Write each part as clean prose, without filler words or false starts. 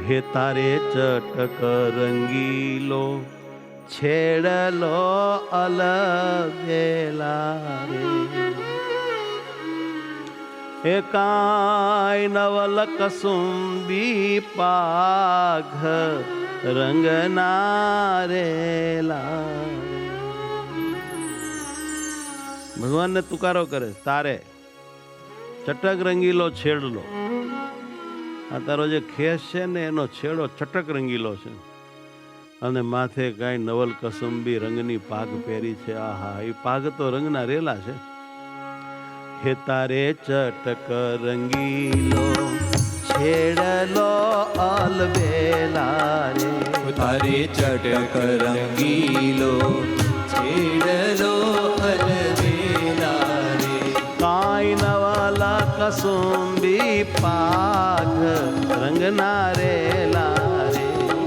હે તારે ચટક રંગીલો છેડલો અલગેલા રે, હે કાય નવલ કસુંબી પાઘ રંગના રેલા. ભગવાનને તુકારો કરે, તારે ચટક રંગીલો છેડલો. આ તારો જે ખેસ છે ને એનો છેડો ચટક રંગીલો છે અને માથે કાંઈ નવલ કસુંબી રંગની પાઘ પહેરી છે. આહા, એ પાઘ તો રંગના રેલા છે. હે તારે ચટક રંગીલો છેડલો અલબેલા રે, તારે ચટક રંગીલો છેડલો અલબેલા રે, કાંઈ નવાલા કસુંબી પાઘ રંગના રેલા રે,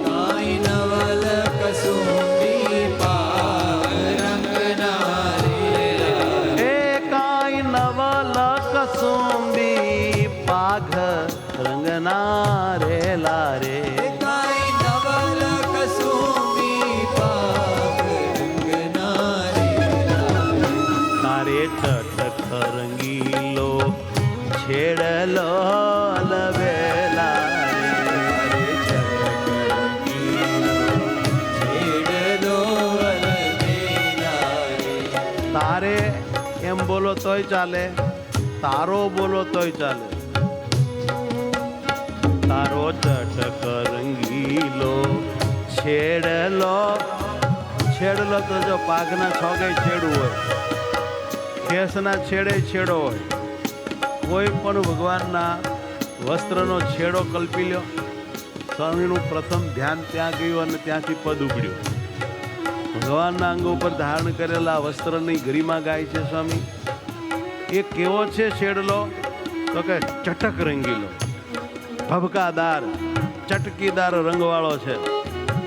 કાંઈ નવલ કસુંબી પાઘ રંગના રેલા રે, એ કાંઈ નવલ કસુંબી પાઘ રંગના રેલા રે, કાંઈ નવલ કસુંબી પાઘ રંગના રેલા રે, તારે ચટક રંગીલો છેડલો લવેલા રે, તારે ચટક રંગીલો છેડલો અલબેલા રે, તારે એમ બોલો તોય ચાલે, તારો બોલો તોય ચાલે. તારો ચટક રંગીલો છેડલો, છેડલો તો જો પાઘના છોગે છેડું હોય, ખેસના છેડે છેડો હોય. કોઈ પણ ભગવાનના વસ્ત્રનો છેડો કલ્પી લ્યો. સ્વામીનું પ્રથમ ધ્યાન ત્યાં ગયું અને ત્યાંથી પદ ઉપડ્યું. ભગવાનના અંગ ઉપર ધારણ કરેલા વસ્ત્રની ગરિમા ગાય છે સ્વામી. એ કેવો છે છેડલો? તો કે ચટક રંગીલો, ભભકાદાર, ચટકીદાર રંગવાળો છે.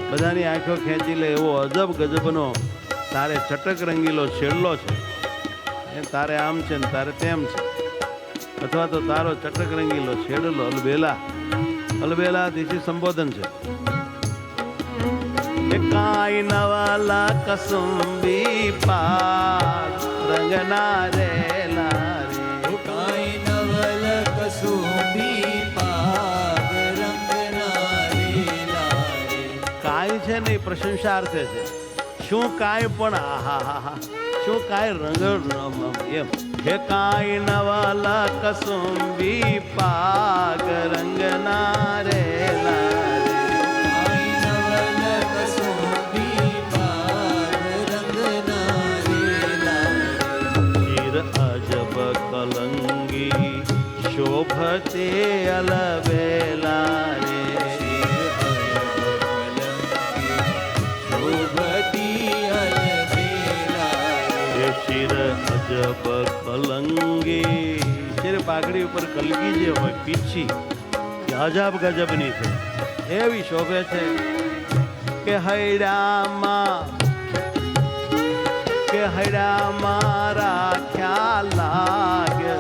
બધાની આંખો ખેંચી લે એવો અજબ ગજબનો તારે ચટક રંગીલો છેડલો છે. એ તારે આમ છે ને તારે તેમ છે, અથવા તો તારો ચટક રંગીલો છેડલો અલબેલા. અલબેલા દેશી સંબોધન છે. એ કાંઈ નવાલા કસુંબી પાઘ રંગના રેલા રે, કાંઈ નવલ કસુંબી પાઘ રંગના રેલા રે, કાંઈ છે ને એ પ્રશંસાર્થે છે. શું કાંઈ પણ આહા, શું કાંઈ રંગ એમ. હે કાંઈ નવાલા કસુંબી પાઘ રંગના રેલા રે, કાંઈ નવલ કસુંબી પાઘ રંગના રેલા રે, ચિર અજબ કલંગી શોભતે અલબેલા રે, શોભતી અલબેલા રે, એ શિર અજબ કલંગી. શિર પાઘડી ઉપર કલગી જે હોય પીછી અજબ ગજબની છે, એવી શોભે છે કે હૈડામાં રાખ્યા લાગે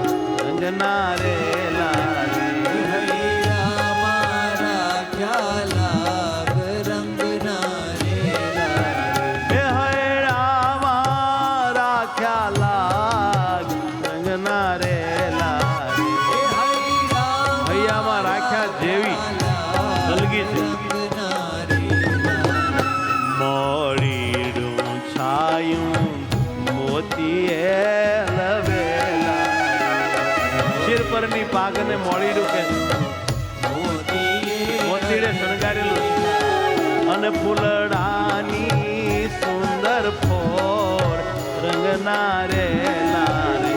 રંગના રેલા રે, હૈયા મારા ખ્યાલાગ રંગના રેલા રે, એ હૈડામાં રાખ્યા લાગ રંગના રેલા રે, હૈયામાં રાખ્યા જેવી કલગી છે. મોડીડું છાયું મોતીએ લવેલા, શિર પરની પાઘને મોડીડું કે મોતીડે શણગારેલું છે. અને ફૂલડાની સુંદર ફોર રંગના રેલા રે,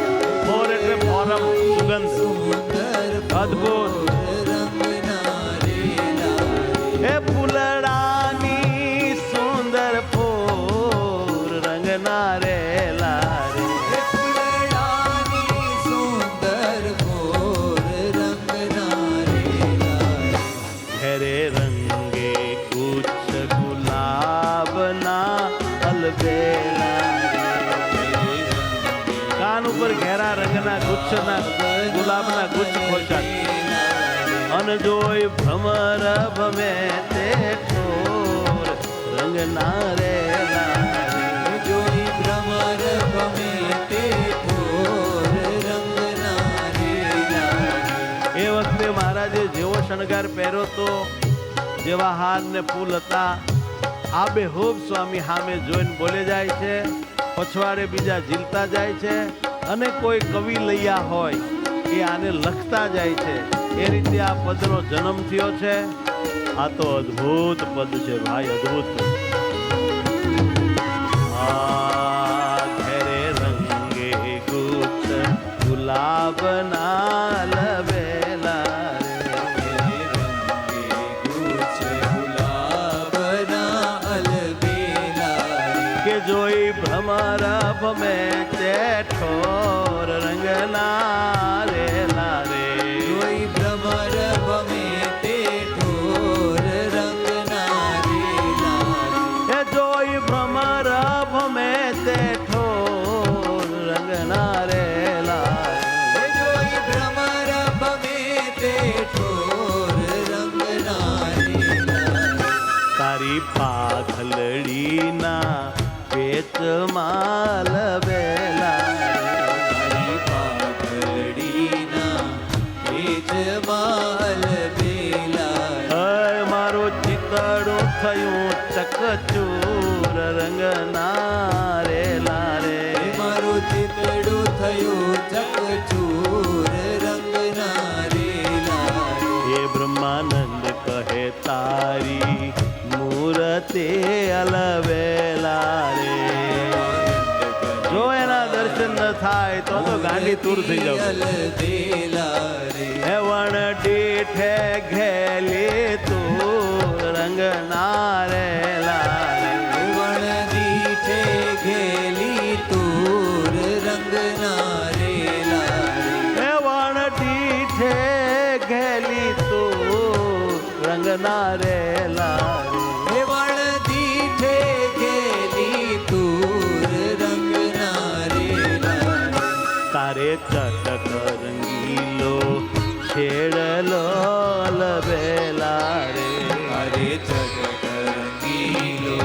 ફોર એટલે ફોરમ, સુગંધ અદ્ભુત. એ ફૂલડાની સુંદર ફૂલ રંગના રેલા રે, ઘેરે રંગે ગુચ્છ ગુલાબના અલબેલા રે, કાન ઉપર ઘેરા રંગના ગુચ્છના ગુલાબના ગુચ્છ ખોશાક મન જોઈ ભ્રમર ભમે તે ઠોર રંગના રે લારે. જોઈ ભ્રમર ભમે તે ઠોર રંગના રે લારે. એ વખતે મહારાજે જેવો શણગાર પહેર્યો તો, જેવા હાર ને ફૂલ હતા, આબેહૂબ સ્વામી સામે જોઈને બોલે જાય છે, પછવાડે બીજા ઝીલતા જાય છે, અને કોઈ કવિ લૈયા હોય એ આને લખતા જાય છે. એ રીતે આ પદનો જન્મ થયો છે. આ તો અદ્ભુત પદ છે ભાઈ, અદ્ભુત. આ ઘેરે રંગે ગુચ્છ ગુલાબના લવેલા રે. કે જોઈ ભ્રમર ભમે તે ઠોર રંગના રે લારે. જોઈ ભ્રમર ભમે તે ઠોર રંગના રે લારે. એ જોઈ ભ્રમર ભમે તે ઠોર રંગના રે લારે. જોઈ ભ્રમર ભમે તે ઠોર રંગના રે લારે. તારી પાઘલડીના પેચમાં લવેલા રે. તારી પાઘડીના પેચમાં લવેલા રે. હય મારું ચિતડું થયું ચકચૂર રંગના રે લારે. મારું ચિતડું થયું ચકચૂર રંગના રે લારે. હે બ્રહ્માનંદ કહે તારી મૂર્તિ અલવેલા રે. જો એના દર્શન ન થાય તો ગાંડી તૂર થઈ જાવ. અલવેલા રે. હે વણ દીઠે ઘેલી તું રંગના રે લારે. વણ દીઠે ઘેલી તુર રંગના રે લારે. હે વણ દીઠે ઘેલી તું રંગના રે લારે. હે વણ દીઠે ઘેલી તુર રંગના રે લારે. તારે ચટક રંગીલો છેડલો લવેલા રે. અરે ચટક રંગીલો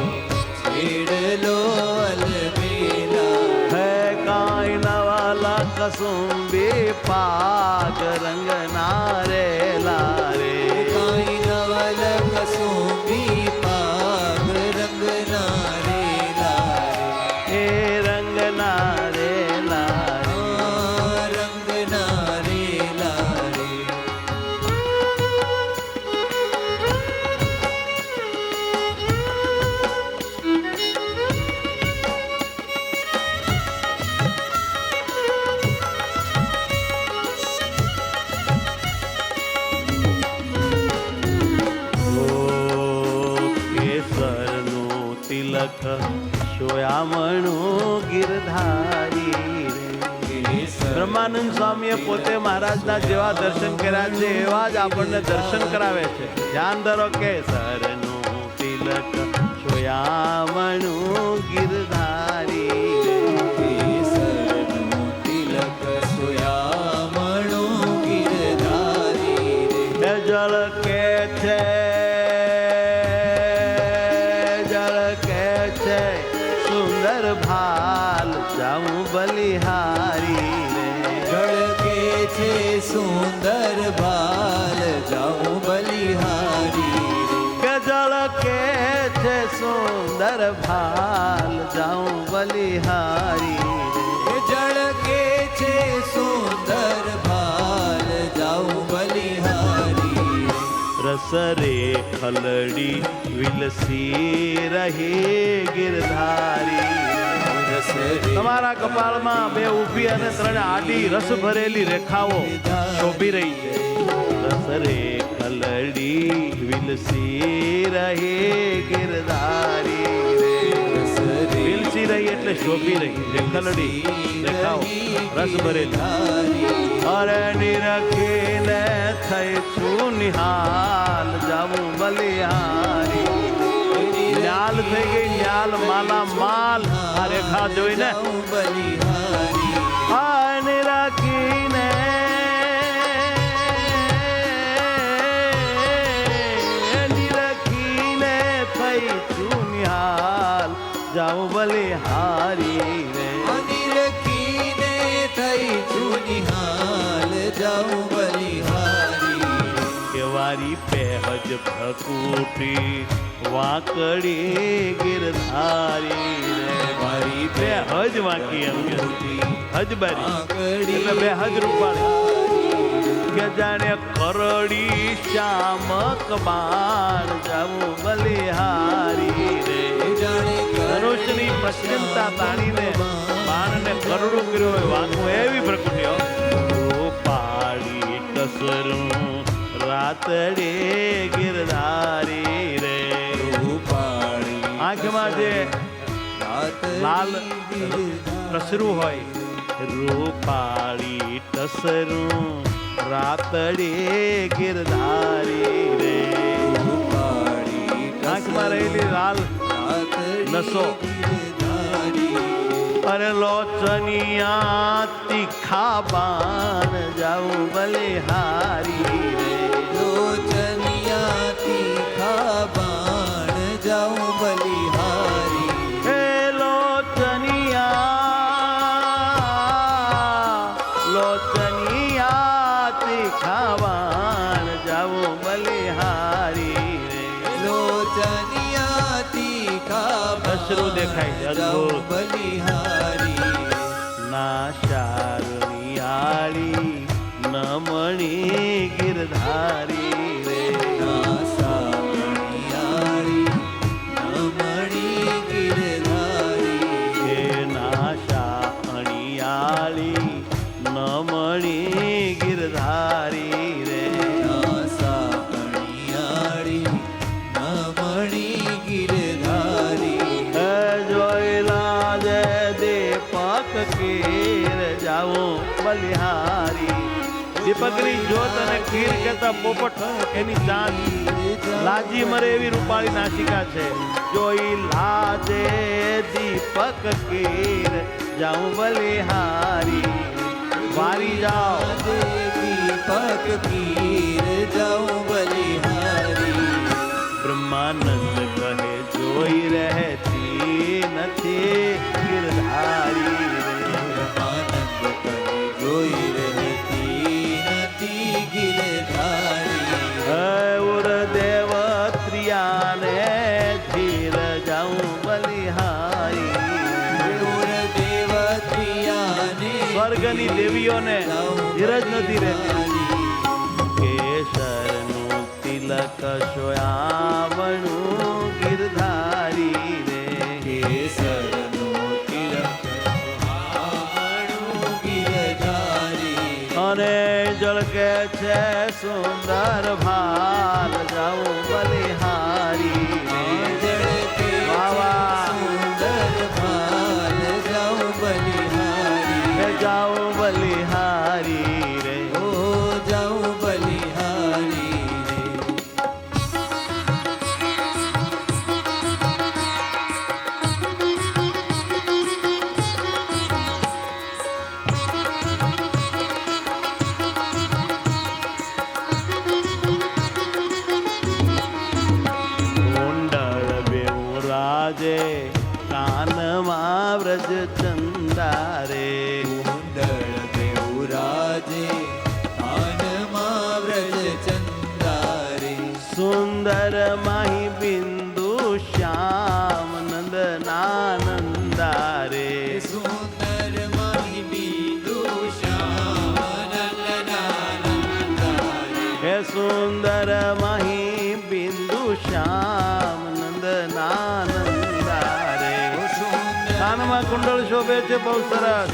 છેડલો અલબેલા. હે કાંઈ નવાલા કસુંબી પાગ રંગના રે લારે. કાંઈ નવલ કસુંબી પાગ રંગના રે લારે. એ રંગના રે લારે. રંગના રે લારે. કેસરનું તિલક શોયામણું ગિરધારી રે. બ્રહ્માનંદ સ્વામીએ પોતે મહારાજના જેવા દર્શન કર્યા છે એવા જ આપણને દર્શન કરાવે છે. ધ્યાન ધરો. કેસરનું તિલક શોયામણું ગિરધારી રે. કેસરનું તિલક સોયામણું ગિરધારી રે. એ જળ કે છે, જળ કે છે સુંદર ભાલ જાઉં બલિહારી રે. ઝળકે છે સુંદર બાલ જાઉં બલિહારી રે. કે જળ કે છે સુંદર ભાલ જાઉં બલિહારી રે. ઝળકે છે સુંદર બાલ જાઉં બલિહારી રે. રસ રે ખલડી વિલસી રહી ગિરધારી રે. રસ રે તમારા કપાળમાં બે ઊભી અને ત્રણ આડી રસ ભરેલી રેખાઓ શોભી રહી છે. રસ રે ખલડી વિલસી રહી ગિરધારી રે. રસ રે વિલસી રહી એટલે શોભી રહી. રેખલડી રેખાઓ રસ ભરેલી. અરે નિરખીને થઈ છું નિહાલ જાવું બલિહારી. ન્યાલ થઈ ગઈ, ન્યાલ માલા માલ આ રેખા જોઈને. જાઉં બલિહારી. આ નિરખીને જાઉં બલિહારી રે અનિરખીને થઈ છું નિહાલ જાઉં બલિહારી કેવારી પહેજ ભકુટી વાકડી ગિરધારી રે મારી બે હજ વાંકી એમ કે હજ બારી આંકડી એટલે બે હજ રૂપાળી કે જાણે કરડી શ્યામક બાણ જાવું બલિહારી રે જાણે ધનુષની પશ્ચિમતા તાણીને બાણને કરડું કર્યું હોય વાંકું એવી પ્રકૃતિઓ રૂપાળી કસરું રાતડે ગિરધારી રે રૂપાળી આંખમાં જે લાલ ટસરું હોય રૂપાળી ટસરું રાતડે ગિરધારી રે રૂપાળી આંખમાં રહેલી લાલ નસો અરે લોચનિયા તીખા બાણ જાઉં બલિહારી રે લોચનિયા તીખા બાણ જાઉં બલિહારી હે લોચનિયા તીખા બાણ જાઉં બલિહારી રે લોચનિયા તીખા અશ્રુ દેખાય છે, જાઉં અદ્ભુત. બલિહારી ના શારણિયાળી નમણી ગિરધારી રે નાસામણિયાળી નમણી ગિરધારી હે ના શારણિયાળી નમણી ગિરધારી રે નાસામણિયાળી નમણી ગિરધારી હે જોઈલા જે દીપક કીર જાઉં બલિહારી દીપકની જ્યોત અને ખીર કહેતા પોપટ એની ચાંદ લાજી મરે એવી રૂપાળી નાસિકા છે જોઈ લાજે દીપક કીર જાઉં બલિહારી વારી જાઓ દીપક કીર જાઉં બલિહારી બ્રહ્માનંદ કહે જોઈ રહેતી નથી ગિરધારી રે આનંદ કહે જોઈ રહેતી નથી ગિરધારી હે ઉરદેવ ત્રિયાને ધીર જાઉં બલિહારી સ્વર્ગની દેવીઓને ધીરજ નથી રહેતી કેસરનું તિલક સોયામણું ગિરધારી રે કેસરનો તિલક સુહામણું ગિરધારી અને જળકે છે સુંદર ભાલ જાઉં બલિહારી રે જળકે વાવા. સુંદર ભાલ જાઉં બલિહારી હે જાઉં બલિહારી રે ઓ જાઉં બલિહારી રે કુંડળ બેઉ રાજે કાનમાં વ્રજ ચંદારે કુંડળ દેવરાજે કાનમાં વ્રજ ચંદારે સુંદર માહી બિંદુ શ્યામ નંદ નાનંદારે સુંદર માહી બિંદુ શ્યામનંદનાનંદારે હે સુંદર માહી બિંદુ શ્યામ નંદ નાનંદારે કાનમાં કુંડળ શોભે છે બહુ સરસ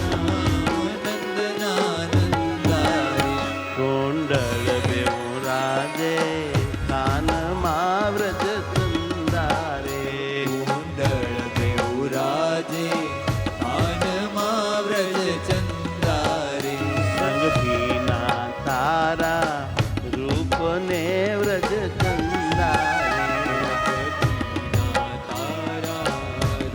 નંદનાનંદારે કુંડળ બેઉ રાજે કાનમાં વ્રજ ચંદારે કુંડળ દેવરાજે કાનમાં વ્રજ ચંદારે સંગ ભીના તારા રૂપને વ્રજ ચંદારે તારા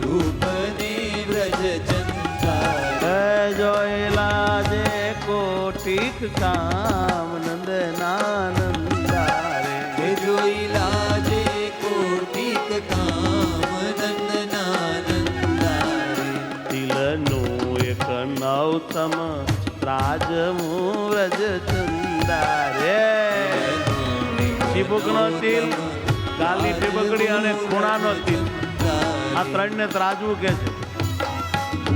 રૂપને વ્રજ ચંદારે હે જોયેલા જે કોટિક કામ નંદ નાનંદારે હે જોઈ લાજે કોટિક કામ નંદનાનંદ ટીબુકનો તિલ, ગાલની ટીબકડી અને ખૂણાનો તિલ, આ ત્રણને ત્રાજવું કે છે.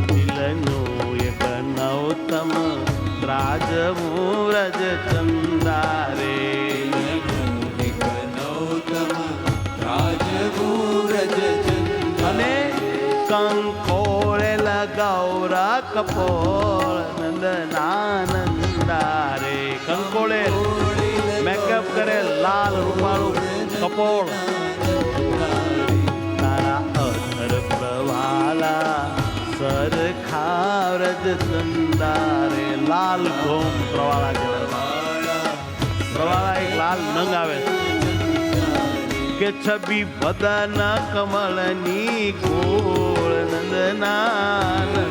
તિલનું એક નવતમ ત્રાજવું વ્રજ ચંદારે, એક નવતમ રાજગું વ્રજ ચંદારે. અને કંકોળે લગાવરા કપોળ નંદનાનંદારે. કંકોળે મેકઅપ કરે લાલ રૂપાળું કપોળ, તારા અધર પ્રવાલા સરખા વ્રજ ચંદારે. લાલ ઘોમ પ્રવાળા જેવા, પ્રવાળા એક લાલ નંગ આવે કે છબી બદન કમળની ગોળ નંદનાનંદારે.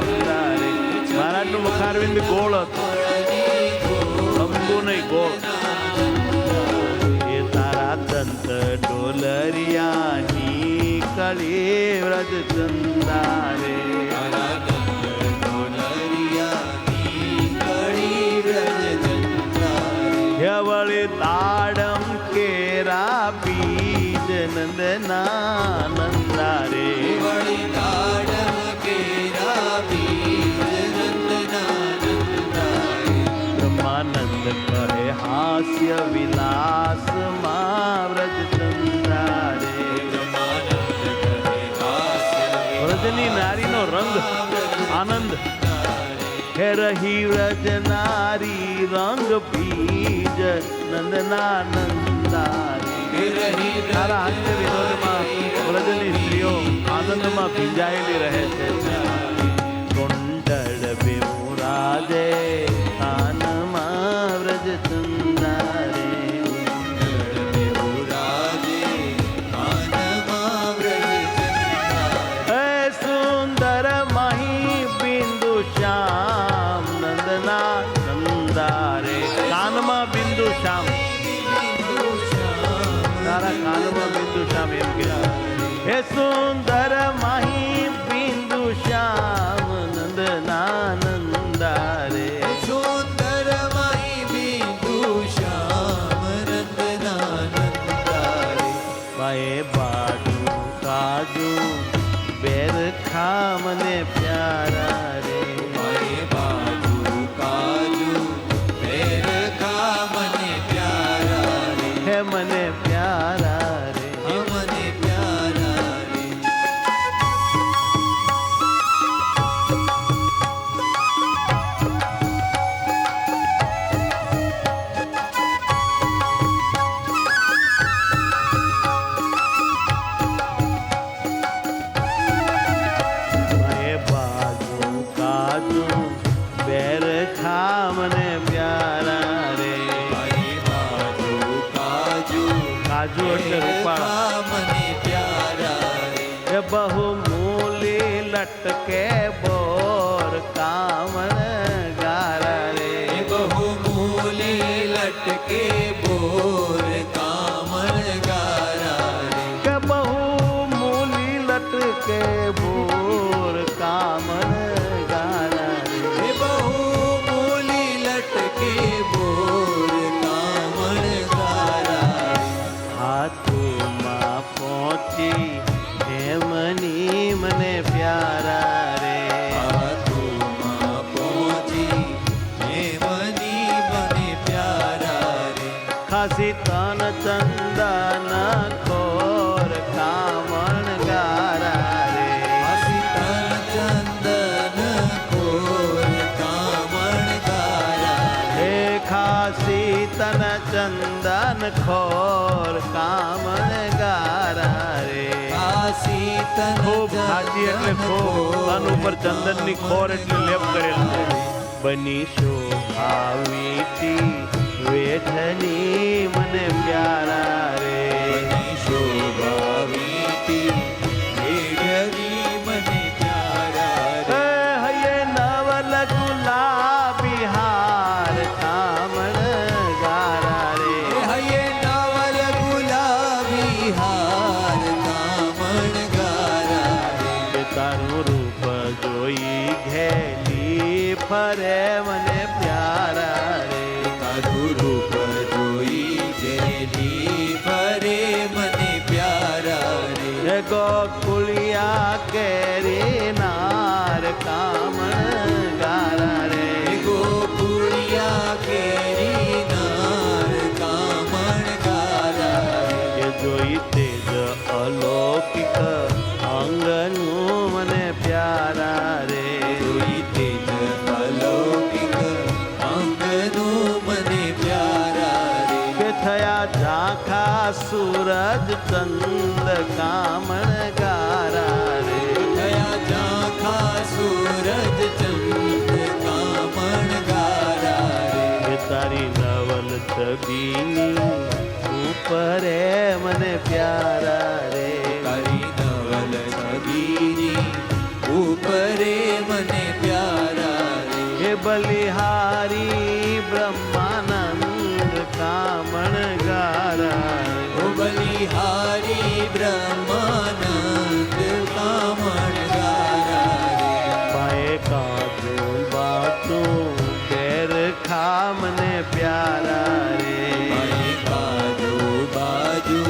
મહારાજનું મુખારવિંદ ગોળ હતું, લંબુ નહીં ગોળ. એ તારા દંત ડોલરિયાની કળી વ્રજ ચંદારે. વળી તાડમ કેરા બીજ નંદનાનંદારે. વળી તાડમ કેરા બીજ નંદનાનંદારે. બ્રહ્માનંદ કહે હાસ્ય વિલાસ માં વ્રજ ચંદારે. વ્રજની નારીનો રંગ આનંદ, હે રહી વ્રજ નારી રંગ બીજ નંદનાનંદારે. તારા હાસ્ય વિનોદમાં વ્રજની સ્ત્રીઓ આનંદમાં ભીંજાયેલી રહે છે. કુંડળ બિમુરાજે કાનમાં વ્રજ ચંદારે. હે સુંદર મહી બિંદુ શ્યામ નંદનાનંદારે. કાનમાં બિંદુ શ્યામ, તારા કાનમાં બિંદુ શ્યામ એમ કે. હે સુંદર મહી બિંદુ શ્યામ નંદનાનંદારે. સુંદર મહી બિંદુ શ્યામ નંદનાનંદારે. બાએ બાજુ કાજુ બેર ખામને પ્યારા રે. મારે બાજુ કાજુ બેર ખા મને પ્યારા રે. હે મને પ્યારા રે. મને પ્યારા રે. બાએ બાજુ કાજુ બેર ખામને પ્યારા રે. મારી બાજુ કાજુ કાજુ એટલે રૂપાળા. મને પ્યારા રે. એ બહુ મૂલી લટકે બોર કામણ ગારા રે. એ બહુ મૂલી લટકે બોર કામણ ગારા રે. કે બહુ મૂલી લટકે બોર કામણ ગારા રે. એ બહુ મૂલી લટકે બોર કામણ ગારા રે. હાથમાં પહોંચી હેમની મને પ્યારા રે. હાથોમાં પહોંચી હેમની મને પ્યારા રે. ખાસી તન ચંદન ખોર કામણ ગારા રે. હસી તન ચંદન કોર કામણ ગારા રે. હે ખાસી તન ચંદન ખોર કામણ ગારા રે. કાશી તન ખૂબ ખાસી એટલે ખૂબ, તન ઉપર ચંદનની ખોર એટલે લેપ કરેલ છે. બની શોભાવીતી વેઠની મને પ્યારા રે. બની શોભાવીતી વેઠની મને પ્યારા રે. હૈયે નવલ ગુલાબી હાર કામણ ગારા રે. હૈયે નવલ ગુલાબી હાર કામણ ગારા રે. કે તારું રૂપ જોઈ ઘેલી ફરે મને પ્યારા રે. તારું રૂપ જોઈ ગેલી ગોકુળિયા કેરી નાર કામણ ગારા રે ગોકુળિયા કેરી નાર કામણ ગારા રે એ જોઈ તેજ અલૌકિક અંગનું મને પ્યારા રે જોઈ તેજ અલૌકિક અંગનું મને પ્યારા રે કે થયા ઝાંખા સૂરજ ચંદ કામણ ગારા રે થયા ઝાંખા સૂરજ ચંદ્ર કામણ ગારા રે એ તારી નવલ છબીની ઉપરે મને પ્યારા રે તારી નવલ છબીની ઉપરે મને પ્યારા રે હે બલિહારી બ્રહ્માનંદ કામણ ગારા ઓ બલિહારી બ્રહ્માનંદ કામણ ગારા રે પાએ કાચું બાચું પેર ખા મને પ્યારા રે મારી બાજુ બાજુ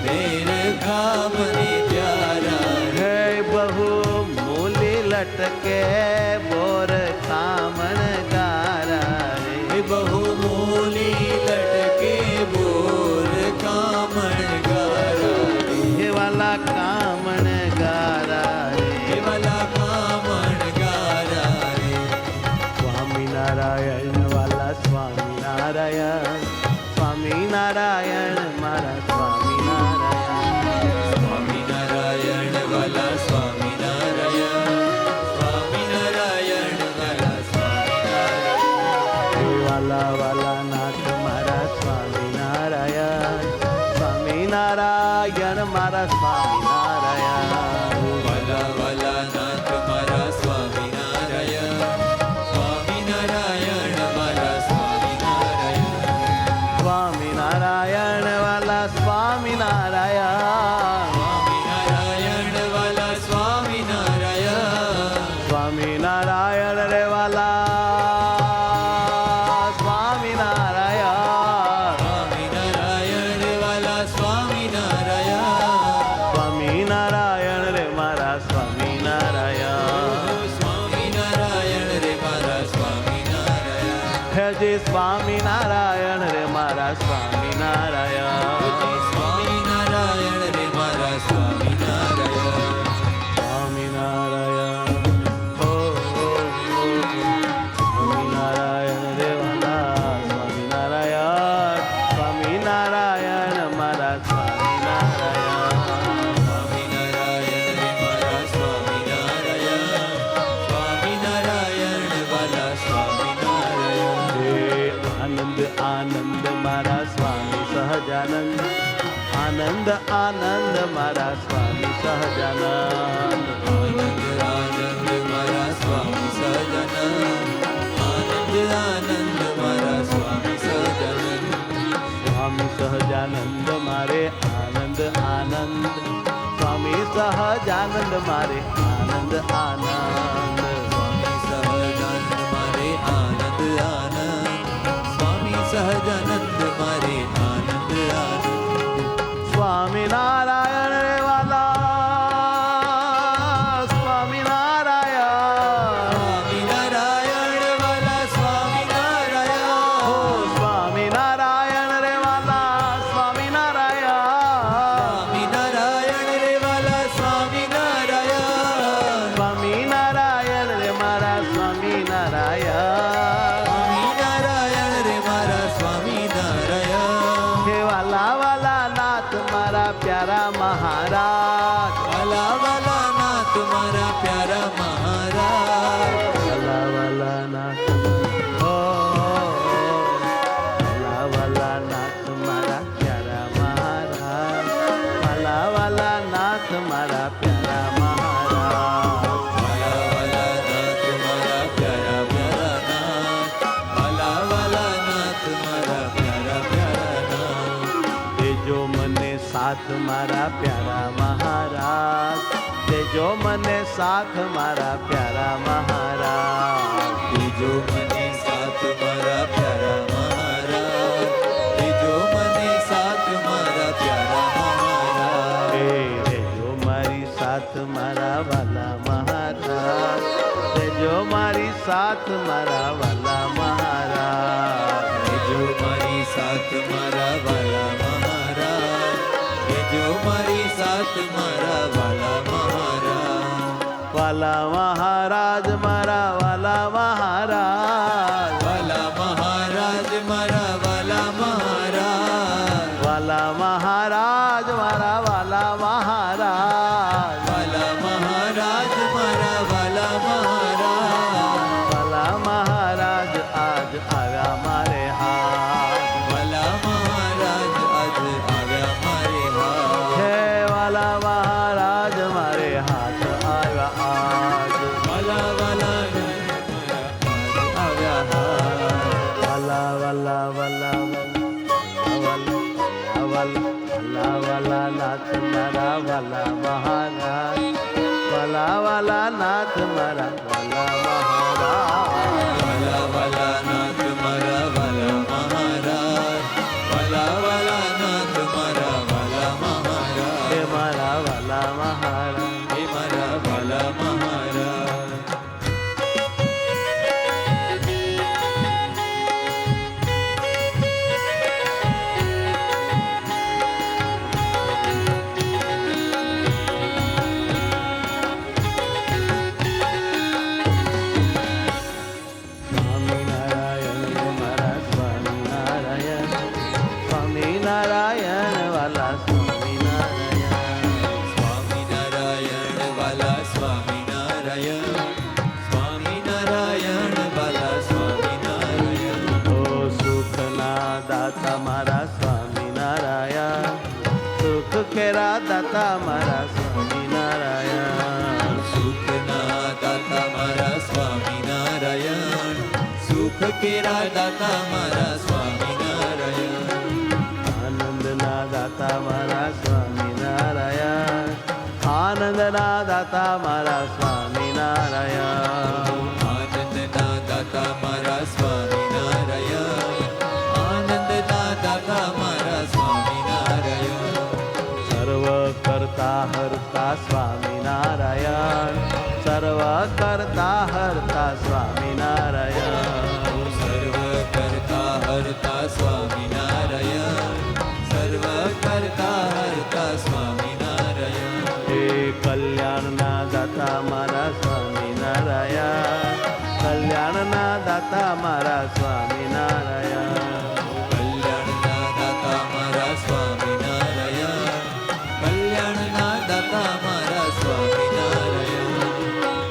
મેર ખા મને પ્યારા રે હે બહુ મૂલી લટકે બોર કામણ ગારા રે એ બહુ મૂલી લટકે બોર કામણ ગારા રે હે વાલા કામણ ગારા રે એ વાલા કામણ ગારા રે સ્વામિનારાયણ વાલા સ્વામિનારાયણ સ્વામિનારાયણ મારા સ્વામિનારાયણ સ્વામિનારાયણ વાલા સ્વામિનારાયણ સ્વામિનારાયણ વાલા સ્વામિનારાયણ હે વાલા વાલા નાથ મારા સ્વામિનારાયણ સ્વામિનારાયણ મારા સ્વામિનારાયણ વાલા વાલા નાથ મારા સ્વામિનારાયણ સ્વામિનારાયણ મારા સ્વામિનારાયણ સ્વામિનારાયણ વાલા સ્વામિનારાયણ સ્વામિનારાયણ વાલા સ્વામિનારાયણ સ્વામિનારાયણ રે વાલા સ્વામિનારાયણ સ્વામિનારાયણ વાલા સ્વામિનારાયણ સ્વામિનારાયણ રે મારા સ્વામિનારાયણ સ્વામિનારાયણ રે મારા સ્વામિનારાયણ હે જી સ્વામિનારાયણ રે મારા સ્વામિનારાયણ સ્વામિનારાયણ રે મારા સ્વામિનારાયણ સ્વામિનારાયણ હો સ્વામિનારાયણ રે વાલા સ્વામિનારાયણ સ્વામિનારાયણ મારા સ્વામિનારાયણ સ્વામિનારાયણ રે મારા સ્વામિનારાયણ સ્વામિનારાયણ વાલા સ્વામિનારાયણ હે આનંદ આનંદ મારા સ્વામી સહજાનંદ આનંદ આનંદ મારા સ્વામી સહજાનંદ આનંદ આનંદ મારા સ્વામી સહજાનંદ આનંદ આનંદ મારા સ્વામી સહજાનંદ સ્વામી સહજાનંદ મારે આનંદ આનંદ સ્વામી સહજાનંદ મારે આનંદ આનંદ સ્વામી સહજાનંદ મારે આનંદ આનંદ સ્વામી સહજાનંદ મારે આનંદ આનંદ સ્વામિનારાયણ રે વાલા સ્વામિનારાયણ સ્વામિનારાયણ વાલા સ્વામિનારાયણ હો સ્વામિનારાયણ રે વાલા સ્વામિનારાયણ સ્વામિનારાયણ રે વાલા સ્વામિનારાયણ સ્વામિનારાયણ રે મારા સ્વામિનારાયણ સ્વામિનારાયણ રે મારા સ્વામિનારાયણ હે વાલા વાલા નાથ મારા પ્યારા મહારાજ વાલા વાલા નાથ મારા પ્યારા મહારાજ વાલા વાલા નાથ હો વાલા વાલા નાથ મારા પ્યારા મહારાજ વાલા વાલા નાથ મારા પ્યારા મહારાજ વાલા વાલા નાથ મારા પ્યારા પ્યારા નાથ વાલા વાલા નાથ મારા પ્યારા પ્યારા નાથ દેજો મને સાથ મારા પ્યારા મહારાજ દેજો મને સાથ મારા પ્યારા મહારાજ તેજો મને સાથ મારા પ્યારા મહારાજ તેજો મને સાથ મારા પ્યારા મહારાજ હે દેજો મને સાથ મારા વાલા મહારાજ, દેજો મારી સાથ મારા વાલા મહારાજ. દેજો મારી સાથ મારા વાલા મહારાજ, દેજો મારી સાથ મારા વાલા મહારાજ. વાલા મહારાજ મારા વાલા મહારાજ, વાલા મહારાજ મારા વાલા મહારાજ. વાલા મહારાજ મારા વાલા મહારાજ, વાલા મહારાજ મારા વાલા મહારાજ. વાલા મહારાજ આજ આવ્યા મારે હાથ. વાલા મહારાજ આજ આવ્યા મારે હાથ. હે વાલા મહારાજ મારે હાથ આવ્યા આજ. વાલા વાલા આવ્યા હાથ. વાલા વાલા વાલા વાલા વાલા નાથ મારા વાલા મહારાજ, વાલા વાલા નાથ મારા વાલા મહારાજ. વાલા વાલા નાથ મારા વાલા મહારાજ. વાલા વાલા નાથ મારા વાલા મહારાજ. હે મારા વાલા મહારાજ. હે મારા વાલા મહારાજ. સ્વામિનારાયણ હે મારા સ્વામિનારાયણ, સ્વામિનારાયણ વાલા સ્વામિનારાયણ. સ્વામિનારાયણ વાલા સ્વામિનારાયણ. સ્વામિનારાયણ વાલા સ્વામિનારાયણ. ઓ સુખના દાતા મારા સ્વામિનારાયણ, સુખ કેરા દાતા મારા સ્વામિનારાયણ. સુખના દાતા મારા સ્વામિનારાયણ. સુખ કેરા દાતા મારા સ્વામિનારાયણ. આનંદના દાતા મારા સ્વામિનારાયણ, આનંદના દાતા મારા સ્વામિનારાયણ. આનંદના દાતા મારા સ્વામિનારાયણ. આનંદના દાતા મારા સ્વામિનારાયણ. સર્વ કરતા હરતા સ્વામિનારાયણ, સર્વ કરતા હરતા સ્વામિનારાયણ. સર્વ કરતા હરતા સ્વામિનારાયણ. સર્વ કરતા હરતા સ્વામિનારાયણ. હે કલ્યાણના દાતા મારા સ્વામિનારાયણ, કલ્યાણના દાતા મારા સ્વામિનારાયણ. કલ્યાણના દાતા મારા સ્વામિનારાયણ. કલ્યાણના દાતા મારા સ્વામિનારાયણ.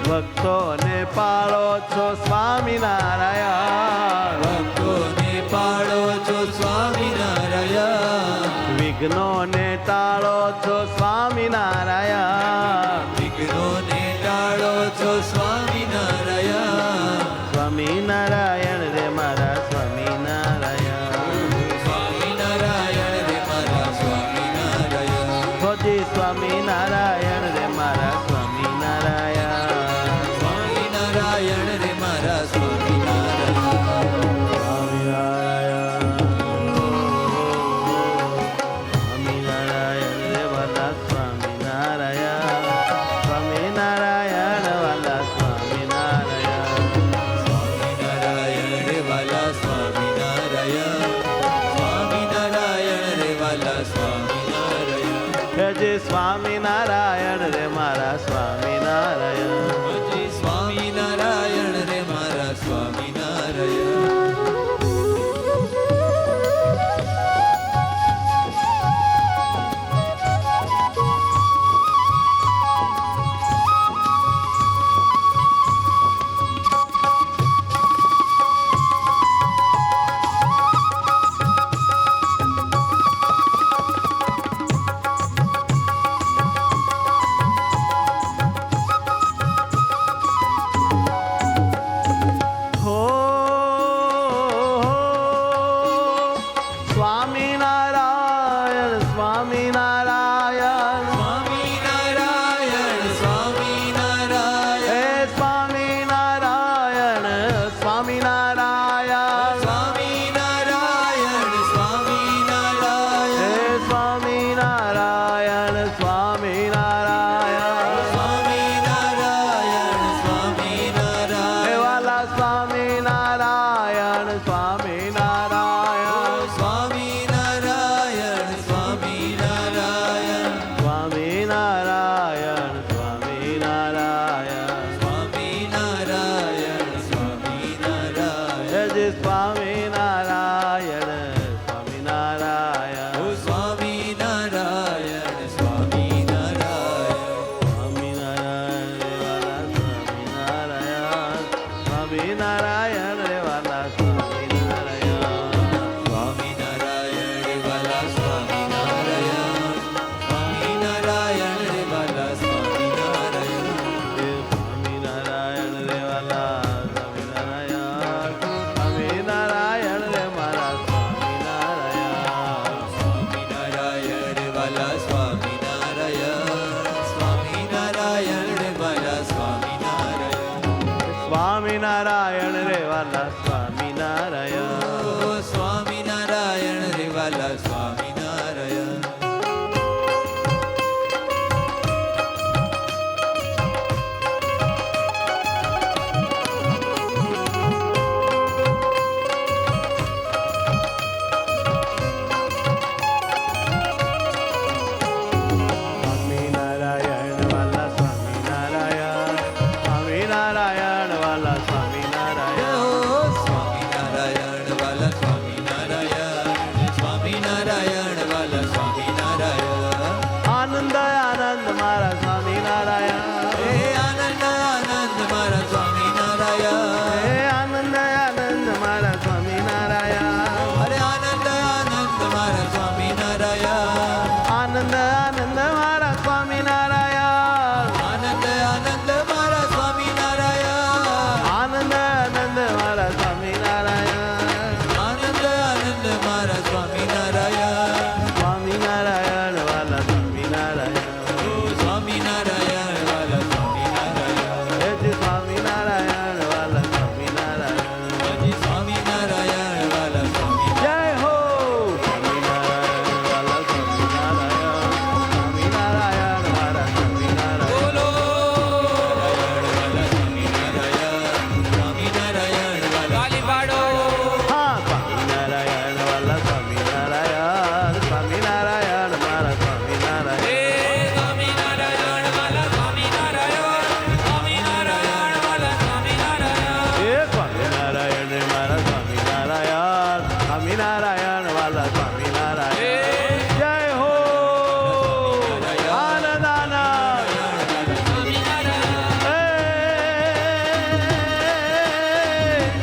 ભક્તોને પાળો છો સ્વામિનારાયણ, ભક્તોને પાળો છો સ્વામિનારાયણ. વિઘ્નોને ટાળો છો સ્વામિનારાયણ. વિઘ્નોને ટાળો છો સ્વામિનારાયણ. સ્વામિનારાયણ રે મારા સ્વામિનારાયણ, સ્વામિનારાયણ રે મારા સ્વામિનારાયણ. ખોજી સ્વામિનારાયણ રે મારા સ્વામિનારાયણ. સ્વામિનારાયણ રે મારા સ્વામિનારાયણ. સ્વામિનારાયણ, સ્વામિનારાયણ રે વાલા સ્વામિનારાયણ, સ્વામિનારાયણ વાલા સ્વામિનારાયણ. સ્વામિનારાયણ રે વાલા સ્વામિનારાયણ. સ્વામિનારાયણ રે વાલા સ્વામિનારાયણ. હે જે સ્વામિનારાયણ રે મારા સ્વામિનારાયણ. હજી સ્વામિનારાયણ રે મારા સ્વામિનારાયણ. મારા સ્વામિનારાયણ. હે આનંદ આનંદ મારા સ્વામિનારાયણ. હે આનંદ આનંદ મારા સ્વામિનારાયણ. અરે આનંદ આનંદ મારા સ્વામિનારાયણ. આનંદ આનંદ મારા સ્વામિનારાયણ. આનંદ આનંદ મારા સ્વામિનારાયણ. આનંદ આનંદ મારા સ્વામિનારાયણ. આનંદ આનંદ મારા સ્વામિનારાયણ. સ્વામિનારાયણ વાલા સ્વામિનારાયણ. ઓ સ્વામિનારાયણ વાલા સ્વામિનારાયણ. હે જી સ્વામિનારાયણ વાલા સ્વામિનારાયણ. હજી સ્વામિનારાયણ વાલા સ્વામિનારાયણ. જય હો સ્વામિનારાયણ વાલા સ્વામિનારાયણ. સ્વામિનારાયણ વાલા સ્વામિનારાયણ. બોલો સ્વામિનારાયણ સ્વામિનારાયણ વાલા તાલી પાડો. હા સ્વામિનારાયણ વાલા સ્વામિનારાયણ. સ્વામિનારાયણ મારા સ્વામિનારાયણ. હે સ્વામિનારાયણ વાલા સ્વામિનારાયણ. સ્વામિનારાયણ વાલા સ્વામિનારાયણ. હે સ્વામિનારાયણ મારા સ્વામિનારાયણ. સ્વામિનારાયણ વાલા સ્વામિનારાયણ. જય હો આનંદ આનંદ.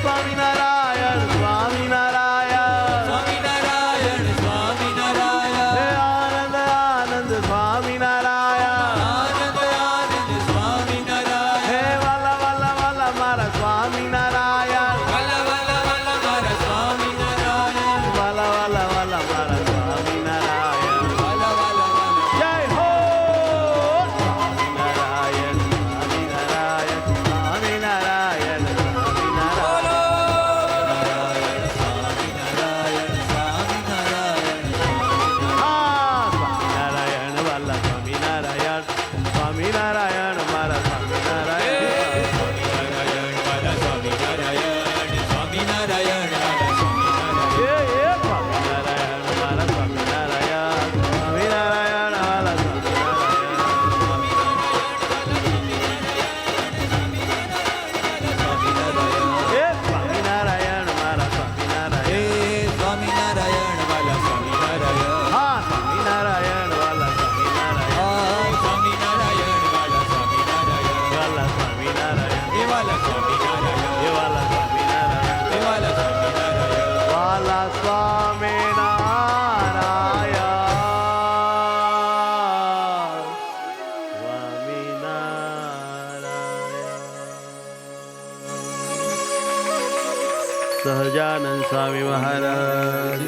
સ્વામિનારાયણ સ્વામિનારાયણ. સ્વામિનારાયણ હે સ્વામિનારાયણ. આનંદ આનંદ સ્વામિનારાયણ. આનંદ આનંદ સ્વામિનારાયણ. હે વાલા વાલા વાલા મારા સ્વામિનારાયણ. વાલા વાલા વાલા મારા સ્વામિનારાયણ. વાલા વાલા વાલા મારા સ્વામિનારાયણ. વાલા વાલા વાલા. જય હો સ્વામિનારાયણ સ્વામિનારાયણ સ્વામિનારાયણ સ્વામિનારાયણ. હા સ્વામિનારાયણ વાલા સ્વામિનારાયણ. સ્વામિનારાયણ મારા સ્વામિનારાયણ. એ સ્વામિનારાયણ મારા સ્વામિનારાયણ. સ્વામિનારાયણ વાલા સ્વામિનારાયણ. એ સ્વામિનારાયણ મારા સ્વામિનારાયણ. હા સ્વામિનારાયણ વાલા સ્વામિનારાયણ. વાલા સ્વામિનારાયણ. એ વાલા સ્વામિનારાયણ. વાલા સ્વામિનારાયણ. સહજાનંદ સ્વામી મહારાજ.